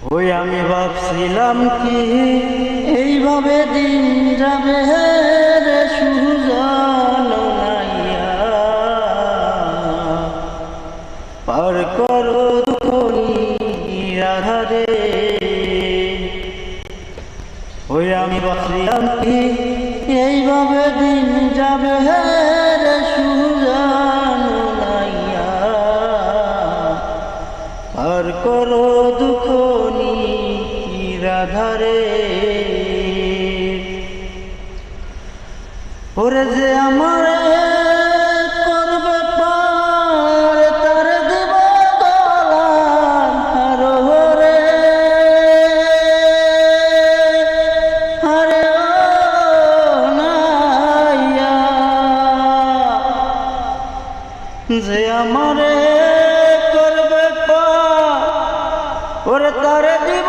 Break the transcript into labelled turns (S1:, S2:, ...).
S1: ওই আমি ভাবছিলাম কি এইভাবে দিন যাবে রে সুজন নাইয়া, পার করো দুঃখরে। ওই আমি ভাবছিলাম কি এইভাবে দিন যাবে রে সুজন নাইয়া, পার করো দুঃখ নিরাধারে। ওরে যে আমার করবে পার তার দিব গলার রে, আরে ও নাইয়া, যে আমারে করবে পার ওরে তার দিব